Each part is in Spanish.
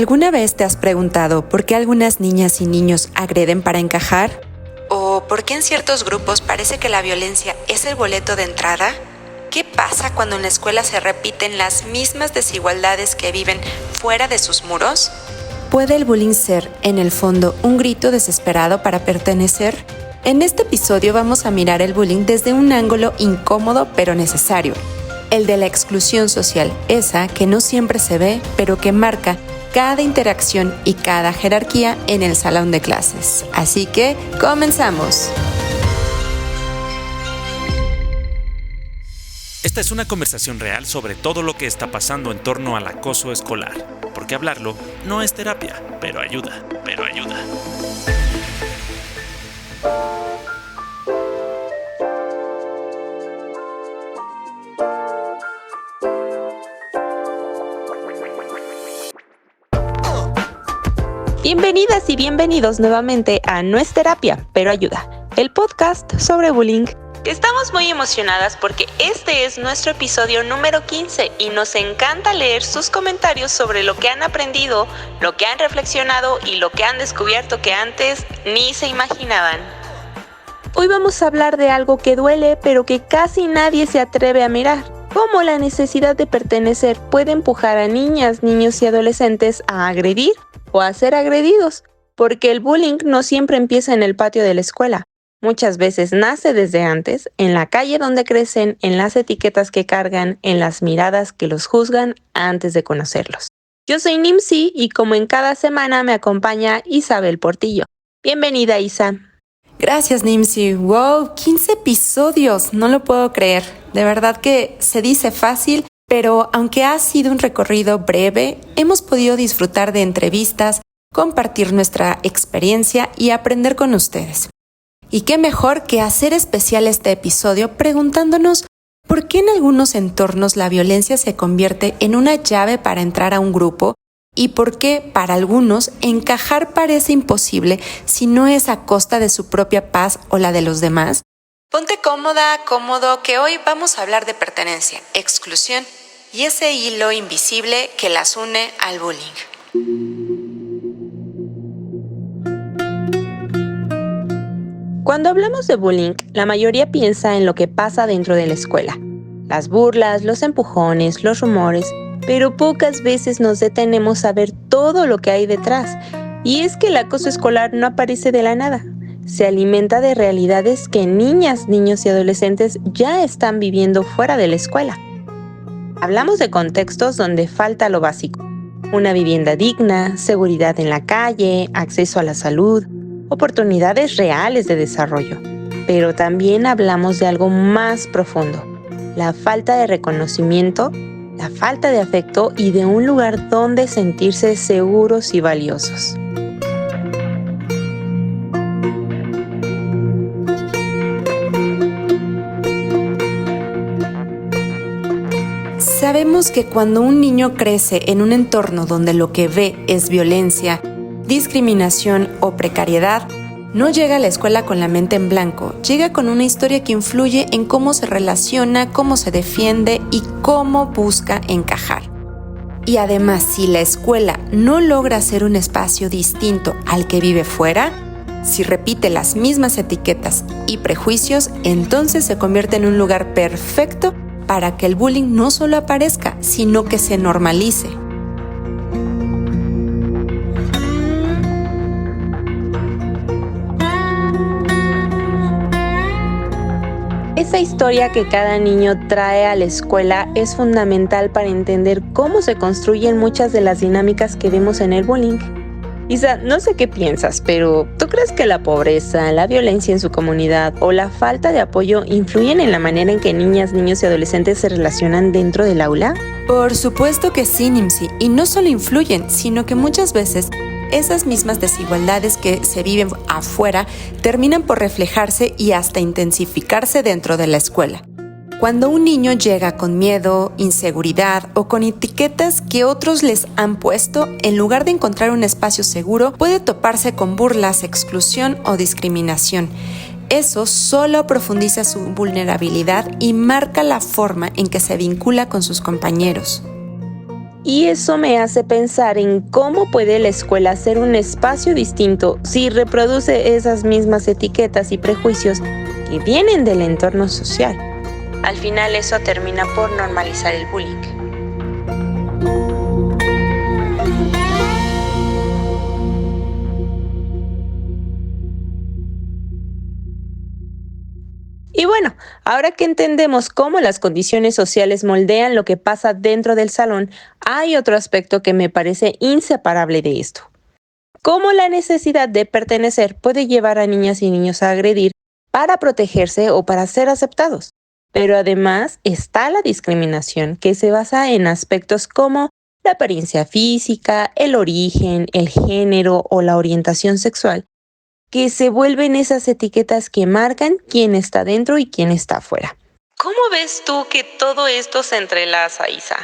¿Alguna vez te has preguntado por qué algunas niñas y niños agreden para encajar? ¿O por qué en ciertos grupos parece que la violencia es el boleto de entrada? ¿Qué pasa cuando en la escuela se repiten las mismas desigualdades que viven fuera de sus muros? ¿Puede el bullying ser, en el fondo, un grito desesperado para pertenecer? En este episodio vamos a mirar el bullying desde un ángulo incómodo pero necesario, el de la exclusión social, esa que no siempre se ve, pero que marca cada interacción y cada jerarquía en el salón de clases. Así que, ¡comenzamos! Esta es una conversación real sobre todo lo que está pasando en torno al acoso escolar, porque hablarlo no es terapia, pero ayuda. Bienvenidas y bienvenidos nuevamente a No es terapia, pero ayuda, el podcast sobre bullying. Estamos muy emocionadas porque este es nuestro episodio número 15 y nos encanta leer sus comentarios sobre lo que han aprendido, lo que han reflexionado y lo que han descubierto que antes ni se imaginaban. Hoy vamos a hablar de algo que duele pero que casi nadie se atreve a mirar. Cómo la necesidad de pertenecer puede empujar a niñas, niños y adolescentes a agredir o a ser agredidos, porque el bullying no siempre empieza en el patio de la escuela. Muchas veces nace desde antes, en la calle donde crecen, en las etiquetas que cargan, en las miradas que los juzgan antes de conocerlos. Yo soy Nimsi y como en cada semana me acompaña Isabel Portillo. Bienvenida, Isa. Gracias, Nimsi. ¡Wow! 15 episodios, no lo puedo creer. De verdad que se dice fácil, pero aunque ha sido un recorrido breve, hemos podido disfrutar de entrevistas, compartir nuestra experiencia y aprender con ustedes. Y qué mejor que hacer especial este episodio preguntándonos por qué en algunos entornos la violencia se convierte en una llave para entrar a un grupo y por qué para algunos encajar parece imposible si no es a costa de su propia paz o la de los demás. Ponte cómoda, cómodo, que hoy vamos a hablar de pertenencia, exclusión y ese hilo invisible que las une al bullying. Cuando hablamos de bullying, la mayoría piensa en lo que pasa dentro de la escuela. Las burlas, los empujones, los rumores, pero pocas veces nos detenemos a ver todo lo que hay detrás. Y es que el acoso escolar no aparece de la nada. Se alimenta de realidades que niñas, niños y adolescentes ya están viviendo fuera de la escuela. Hablamos de contextos donde falta lo básico. Una vivienda digna, seguridad en la calle, acceso a la salud, oportunidades reales de desarrollo. Pero también hablamos de algo más profundo, la falta de reconocimiento, la falta de afecto y de un lugar donde sentirse seguros y valiosos. Sabemos que cuando un niño crece en un entorno donde lo que ve es violencia, discriminación o precariedad, no llega a la escuela con la mente en blanco, llega con una historia que influye en cómo se relaciona, cómo se defiende y cómo busca encajar. Y además, si la escuela no logra ser un espacio distinto al que vive fuera, si repite las mismas etiquetas y prejuicios, entonces se convierte en un lugar perfecto para que el bullying no solo aparezca, sino que se normalice. Esa historia que cada niño trae a la escuela es fundamental para entender cómo se construyen muchas de las dinámicas que vemos en el bullying. Isa, no sé qué piensas, pero ¿tú crees que la pobreza, la violencia en su comunidad o la falta de apoyo influyen en la manera en que niñas, niños y adolescentes se relacionan dentro del aula? Por supuesto que sí, Nimsi, y no solo influyen, sino que muchas veces esas mismas desigualdades que se viven afuera terminan por reflejarse y hasta intensificarse dentro de la escuela. Cuando un niño llega con miedo, inseguridad o con etiquetas que otros les han puesto, en lugar de encontrar un espacio seguro, puede toparse con burlas, exclusión o discriminación. Eso solo profundiza su vulnerabilidad y marca la forma en que se vincula con sus compañeros. Y eso me hace pensar en cómo puede la escuela ser un espacio distinto si reproduce esas mismas etiquetas y prejuicios que vienen del entorno social. Al final eso termina por normalizar el bullying. Y bueno, ahora que entendemos cómo las condiciones sociales moldean lo que pasa dentro del salón, hay otro aspecto que me parece inseparable de esto. Cómo la necesidad de pertenecer puede llevar a niñas y niños a agredir para protegerse o para ser aceptados. Pero además está la discriminación, que se basa en aspectos como la apariencia física, el origen, el género o la orientación sexual, que se vuelven esas etiquetas que marcan quién está dentro y quién está afuera. ¿Cómo ves tú que todo esto se entrelaza, Isa?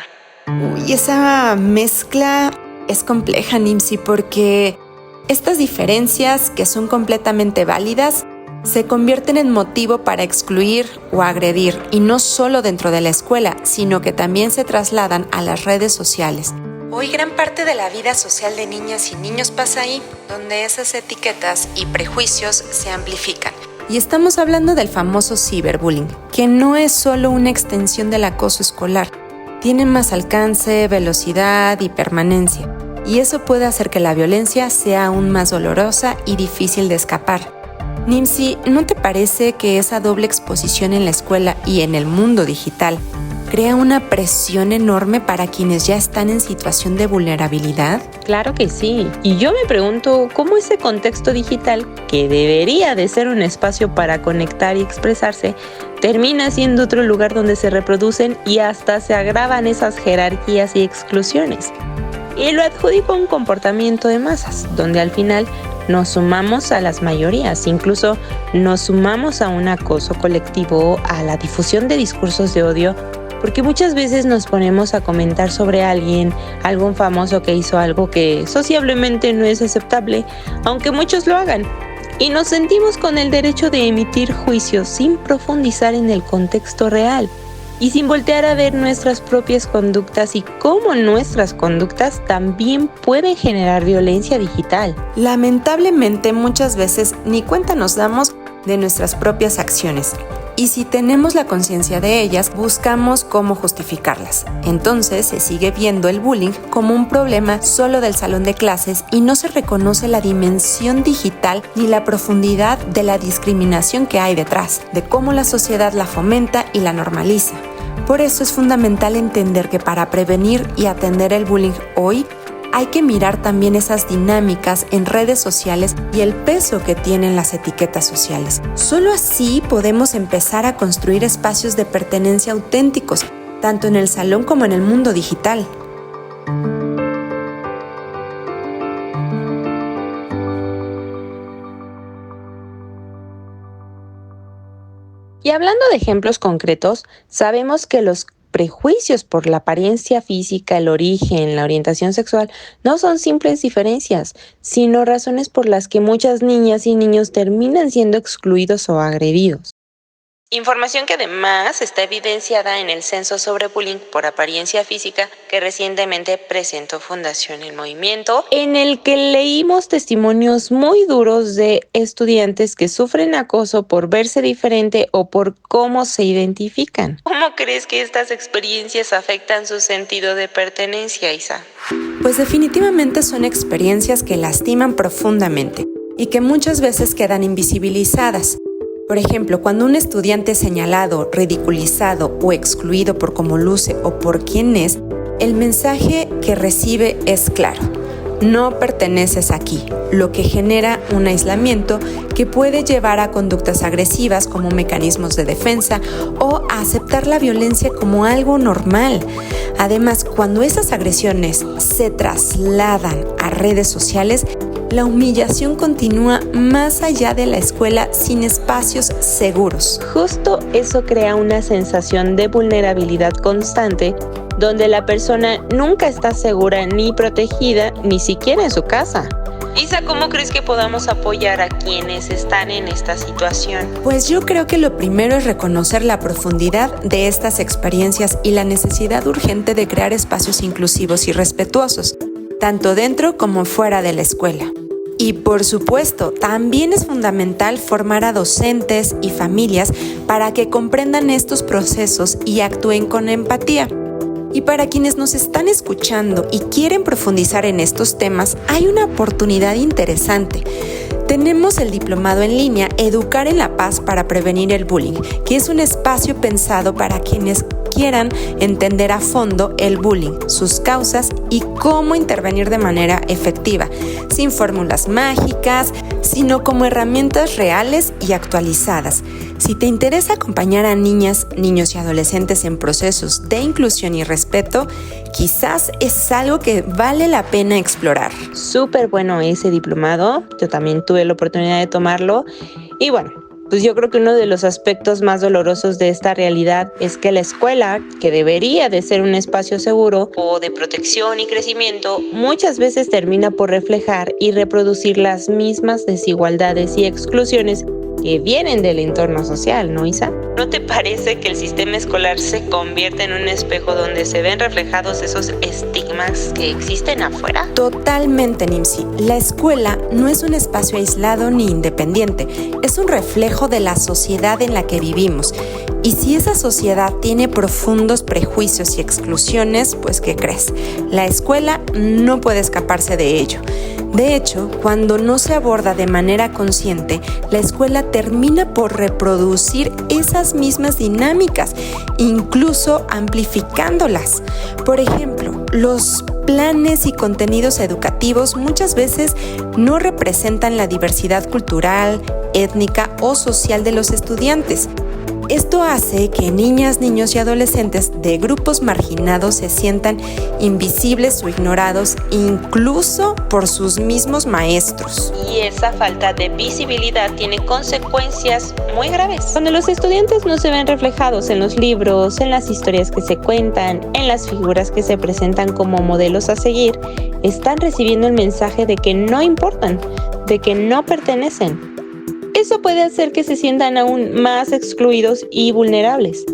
Uy, esa mezcla es compleja, Nimsi, porque estas diferencias, que son completamente válidas, se convierten en motivo para excluir o agredir, y no solo dentro de la escuela, sino que también se trasladan a las redes sociales. Hoy gran parte de la vida social de niñas y niños pasa ahí, donde esas etiquetas y prejuicios se amplifican. Y estamos hablando del famoso ciberbullying, que no es solo una extensión del acoso escolar. Tiene más alcance, velocidad y permanencia. Y eso puede hacer que la violencia sea aún más dolorosa y difícil de escapar. Nimsi, ¿no te parece que esa doble exposición en la escuela y en el mundo digital crea una presión enorme para quienes ya están en situación de vulnerabilidad? Claro que sí. Y yo me pregunto cómo ese contexto digital, que debería de ser un espacio para conectar y expresarse, termina siendo otro lugar donde se reproducen y hasta se agravan esas jerarquías y exclusiones. Y lo adjudico a un comportamiento de masas, donde al final nos sumamos a las mayorías, incluso nos sumamos a un acoso colectivo, a la difusión de discursos de odio, porque muchas veces nos ponemos a comentar sobre alguien, algún famoso que hizo algo que sociablemente no es aceptable, aunque muchos lo hagan, y nos sentimos con el derecho de emitir juicios sin profundizar en el contexto real y sin voltear a ver nuestras propias conductas y cómo nuestras conductas también pueden generar violencia digital. Lamentablemente, muchas veces ni cuenta nos damos de nuestras propias acciones. Y si tenemos la conciencia de ellas, buscamos cómo justificarlas. Entonces se sigue viendo el bullying como un problema solo del salón de clases y no se reconoce la dimensión digital ni la profundidad de la discriminación que hay detrás, de cómo la sociedad la fomenta y la normaliza. Por eso es fundamental entender que para prevenir y atender el bullying hoy, hay que mirar también esas dinámicas en redes sociales y el peso que tienen las etiquetas sociales. Solo así podemos empezar a construir espacios de pertenencia auténticos, tanto en el salón como en el mundo digital. Y hablando de ejemplos concretos, sabemos que los prejuicios por la apariencia física, el origen, la orientación sexual, no son simples diferencias, sino razones por las que muchas niñas y niños terminan siendo excluidos o agredidos. Información que además está evidenciada en el censo sobre bullying por apariencia física que recientemente presentó Fundación El Movimiento, en el que leímos testimonios muy duros de estudiantes que sufren acoso por verse diferente o por cómo se identifican. ¿Cómo crees que estas experiencias afectan su sentido de pertenencia, Isa? Pues definitivamente son experiencias que lastiman profundamente y que muchas veces quedan invisibilizadas. Por ejemplo, cuando un estudiante es señalado, ridiculizado o excluido por cómo luce o por quién es, el mensaje que recibe es claro: no perteneces aquí, lo que genera un aislamiento que puede llevar a conductas agresivas como mecanismos de defensa o a aceptar la violencia como algo normal. Además, cuando esas agresiones se trasladan a redes sociales, la humillación continúa más allá de la escuela sin espacios seguros. Justo eso crea una sensación de vulnerabilidad constante, donde la persona nunca está segura ni protegida, ni siquiera en su casa. Isa, ¿cómo crees que podamos apoyar a quienes están en esta situación? Pues yo creo que lo primero es reconocer la profundidad de estas experiencias y la necesidad urgente de crear espacios inclusivos y respetuosos, tanto dentro como fuera de la escuela. Y por supuesto, también es fundamental formar a docentes y familias para que comprendan estos procesos y actúen con empatía. Y para quienes nos están escuchando y quieren profundizar en estos temas, hay una oportunidad interesante. Tenemos el diplomado en línea Educar en la Paz para Prevenir el Bullying, que es un espacio pensado para quienes quieran entender a fondo el bullying, sus causas y cómo intervenir de manera efectiva, sin fórmulas mágicas, sino como herramientas reales y actualizadas. Si te interesa acompañar a niñas, niños y adolescentes en procesos de inclusión y respeto, quizás es algo que vale la pena explorar. Súper bueno ese diplomado, yo también tuve la oportunidad de tomarlo y bueno, pues yo creo que uno de los aspectos más dolorosos de esta realidad es que la escuela, que debería de ser un espacio seguro o de protección y crecimiento, muchas veces termina por reflejar y reproducir las mismas desigualdades y exclusiones que vienen del entorno social, ¿no, Isa? ¿No te parece que el sistema escolar se convierte en un espejo donde se ven reflejados esos estigmas que existen afuera? Totalmente, Nimsi. La escuela no es un espacio aislado ni independiente, es un reflejo de la sociedad en la que vivimos. Y si esa sociedad tiene profundos prejuicios y exclusiones, pues ¿qué crees? La escuela no puede escaparse de ello. De hecho, cuando no se aborda de manera consciente, la escuela termina por reproducir esas mismas dinámicas, incluso amplificándolas. Por ejemplo, los planes y contenidos educativos muchas veces no representan la diversidad cultural, étnica o social de los estudiantes. Esto hace que niñas, niños y adolescentes de grupos marginados se sientan invisibles o ignorados incluso por sus mismos maestros. Y esa falta de visibilidad tiene consecuencias muy graves. Cuando los estudiantes no se ven reflejados en los libros, en las historias que se cuentan, en las figuras que se presentan como modelos a seguir, están recibiendo el mensaje de que no importan, de que no pertenecen. Eso puede hacer que se sientan aún más excluidos y vulnerables,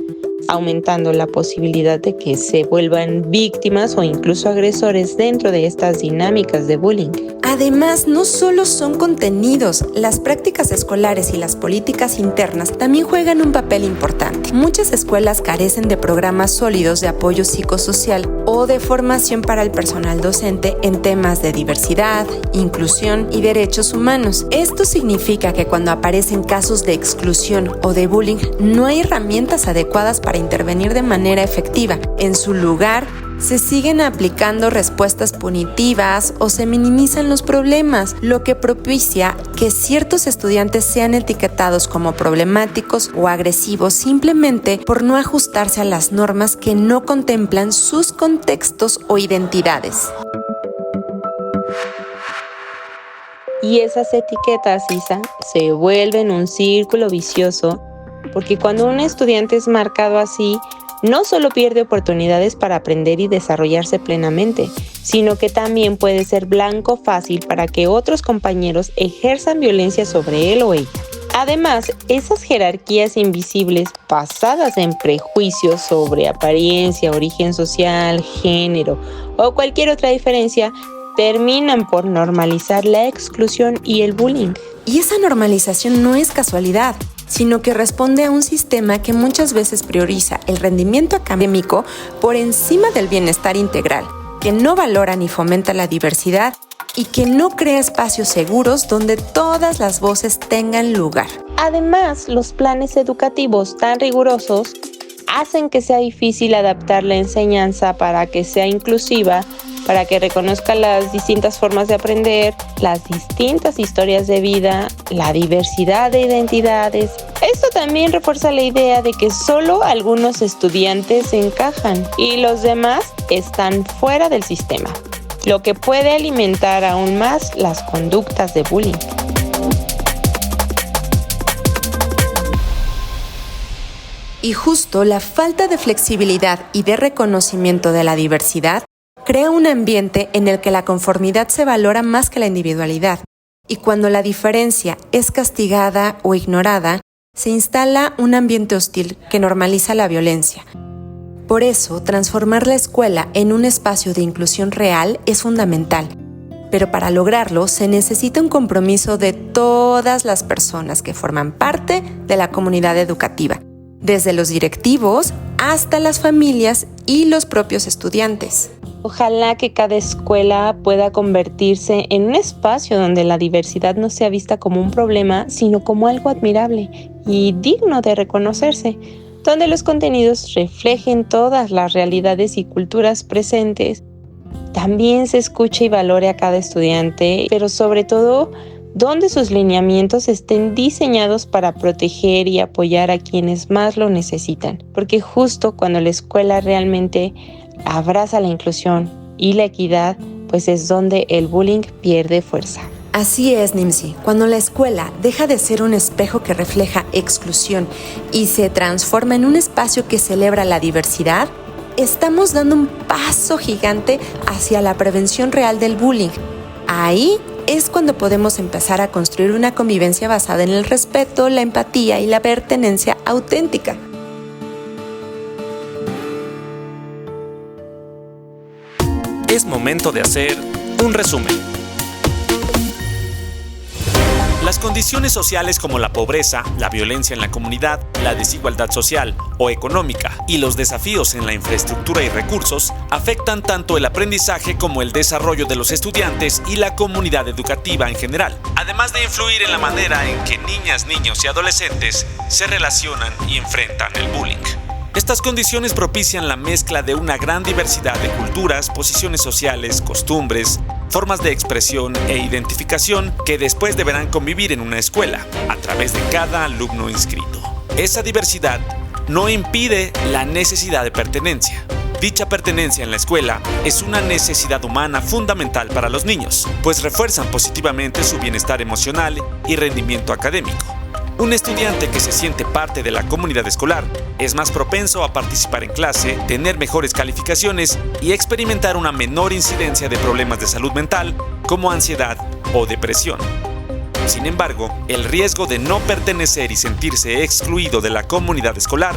aumentando la posibilidad de que se vuelvan víctimas o incluso agresores dentro de estas dinámicas de bullying. Además, no solo son contenidos, las prácticas escolares y las políticas internas también juegan un papel importante. Muchas escuelas carecen de programas sólidos de apoyo psicosocial o de formación para el personal docente en temas de diversidad, inclusión y derechos humanos. Esto significa que cuando aparecen casos de exclusión o de bullying, no hay herramientas adecuadas para intervenir de manera efectiva. En su lugar, se siguen aplicando respuestas punitivas o se minimizan los problemas, lo que propicia que ciertos estudiantes sean etiquetados como problemáticos o agresivos simplemente por no ajustarse a las normas que no contemplan sus contextos o identidades. Y esas etiquetas, Isa, se vuelven un círculo vicioso, porque cuando un estudiante es marcado así, no solo pierde oportunidades para aprender y desarrollarse plenamente, sino que también puede ser blanco fácil para que otros compañeros ejerzan violencia sobre él o ella. Además, esas jerarquías invisibles basadas en prejuicios sobre apariencia, origen social, género o cualquier otra diferencia terminan por normalizar la exclusión y el bullying. Y esa normalización no es casualidad, sino que responde a un sistema que muchas veces prioriza el rendimiento académico por encima del bienestar integral, que no valora ni fomenta la diversidad y que no crea espacios seguros donde todas las voces tengan lugar. Además, los planes educativos tan rigurosos hacen que sea difícil adaptar la enseñanza para que sea inclusiva, para que reconozca las distintas formas de aprender, las distintas historias de vida, la diversidad de identidades. Esto también refuerza la idea de que solo algunos estudiantes encajan y los demás están fuera del sistema, lo que puede alimentar aún más las conductas de bullying. Y justo la falta de flexibilidad y de reconocimiento de la diversidad Crea un ambiente en el que la conformidad se valora más que la individualidad, y cuando la diferencia es castigada o ignorada, se instala un ambiente hostil que normaliza la violencia. Por eso, transformar la escuela en un espacio de inclusión real es fundamental, pero para lograrlo se necesita un compromiso de todas las personas que forman parte de la comunidad educativa, desde los directivos hasta las familias y los propios estudiantes. Ojalá que cada escuela pueda convertirse en un espacio donde la diversidad no sea vista como un problema, sino como algo admirable y digno de reconocerse, donde los contenidos reflejen todas las realidades y culturas presentes. También se escuche y valore a cada estudiante, pero sobre todo, donde sus lineamientos estén diseñados para proteger y apoyar a quienes más lo necesitan. Porque justo cuando la escuela realmente abraza la inclusión y la equidad, pues es donde el bullying pierde fuerza. Así es, Nimsi. Cuando la escuela deja de ser un espejo que refleja exclusión y se transforma en un espacio que celebra la diversidad, estamos dando un paso gigante hacia la prevención real del bullying. Ahí es cuando podemos empezar a construir una convivencia basada en el respeto, la empatía y la pertenencia auténtica. Es momento de hacer un resumen. Las condiciones sociales como la pobreza, la violencia en la comunidad, la desigualdad social o económica y los desafíos en la infraestructura y recursos afectan tanto el aprendizaje como el desarrollo de los estudiantes y la comunidad educativa en general, además de influir en la manera en que niñas, niños y adolescentes se relacionan y enfrentan el bullying. Estas condiciones propician la mezcla de una gran diversidad de culturas, posiciones sociales, costumbres, formas de expresión e identificación que después deberán convivir en una escuela a través de cada alumno inscrito. Esa diversidad no impide la necesidad de pertenencia. Dicha pertenencia en la escuela es una necesidad humana fundamental para los niños, pues refuerzan positivamente su bienestar emocional y rendimiento académico. Un estudiante que se siente parte de la comunidad escolar es más propenso a participar en clase, tener mejores calificaciones y experimentar una menor incidencia de problemas de salud mental como ansiedad o depresión. Sin embargo, el riesgo de no pertenecer y sentirse excluido de la comunidad escolar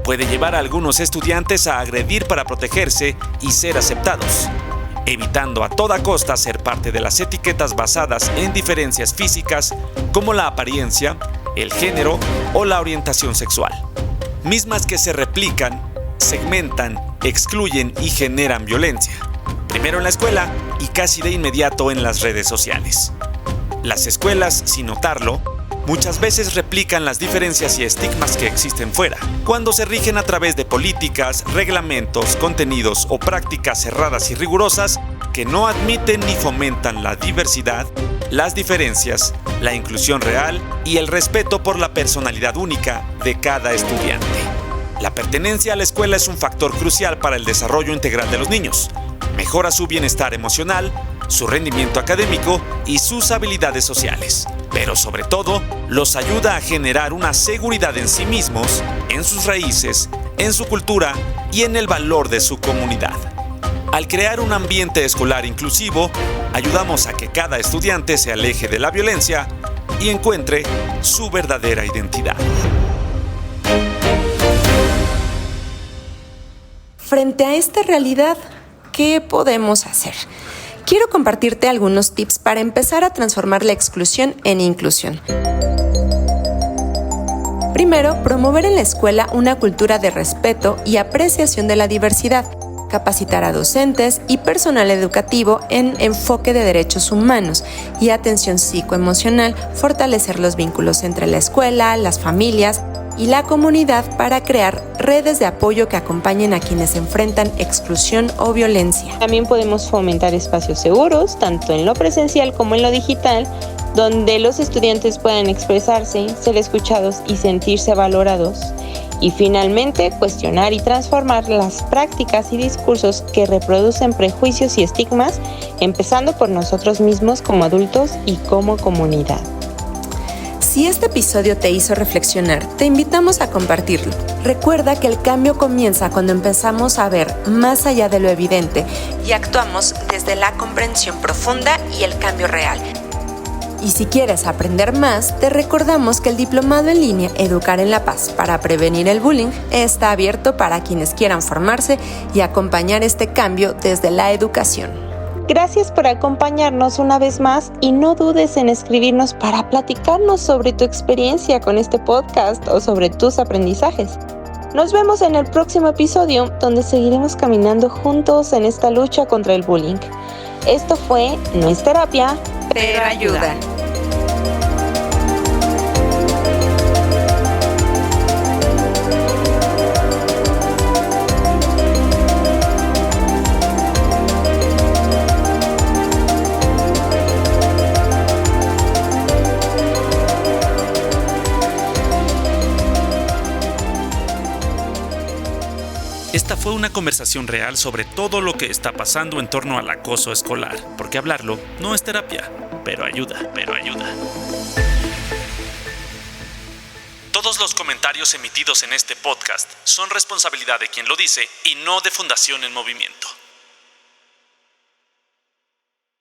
puede llevar a algunos estudiantes a agredir para protegerse y ser aceptados, evitando a toda costa ser parte de las etiquetas basadas en diferencias físicas como la apariencia, el género o la orientación sexual, mismas que se replican, segmentan, excluyen y generan violencia, primero en la escuela y casi de inmediato en las redes sociales. Las escuelas, sin notarlo, muchas veces replican las diferencias y estigmas que existen fuera, cuando se rigen a través de políticas, reglamentos, contenidos o prácticas cerradas y rigurosas que no admiten ni fomentan la diversidad, las diferencias, la inclusión real y el respeto por la personalidad única de cada estudiante. La pertenencia a la escuela es un factor crucial para el desarrollo integral de los niños. Mejora su bienestar emocional, su rendimiento académico y sus habilidades sociales, pero sobre todo los ayuda a generar una seguridad en sí mismos, en sus raíces, en su cultura y en el valor de su comunidad. Al crear un ambiente escolar inclusivo, ayudamos a que cada estudiante se aleje de la violencia y encuentre su verdadera identidad. Frente a esta realidad, ¿qué podemos hacer? Quiero compartirte algunos tips para empezar a transformar la exclusión en inclusión. Primero, promover en la escuela una cultura de respeto y apreciación de la diversidad. Capacitar a docentes y personal educativo en enfoque de derechos humanos y atención psicoemocional, fortalecer los vínculos entre la escuela, las familias y la comunidad para crear redes de apoyo que acompañen a quienes enfrentan exclusión o violencia. También podemos fomentar espacios seguros, tanto en lo presencial como en lo digital, donde los estudiantes puedan expresarse, ser escuchados y sentirse valorados. Y finalmente, cuestionar y transformar las prácticas y discursos que reproducen prejuicios y estigmas, empezando por nosotros mismos como adultos y como comunidad. Si este episodio te hizo reflexionar, te invitamos a compartirlo. Recuerda que el cambio comienza cuando empezamos a ver más allá de lo evidente y actuamos desde la comprensión profunda y el cambio real. Y si quieres aprender más, te recordamos que el diplomado en línea Educar en la Paz para prevenir el bullying está abierto para quienes quieran formarse y acompañar este cambio desde la educación. Gracias por acompañarnos una vez más y no dudes en escribirnos para platicarnos sobre tu experiencia con este podcast o sobre tus aprendizajes. Nos vemos en el próximo episodio donde seguiremos caminando juntos en esta lucha contra el bullying. Esto fue No es terapia, pero ayuda. Esta fue una conversación real sobre todo lo que está pasando en torno al acoso escolar, porque hablarlo no es terapia, pero ayuda. Todos los comentarios emitidos en este podcast son responsabilidad de quien lo dice y no de Fundación en Movimiento.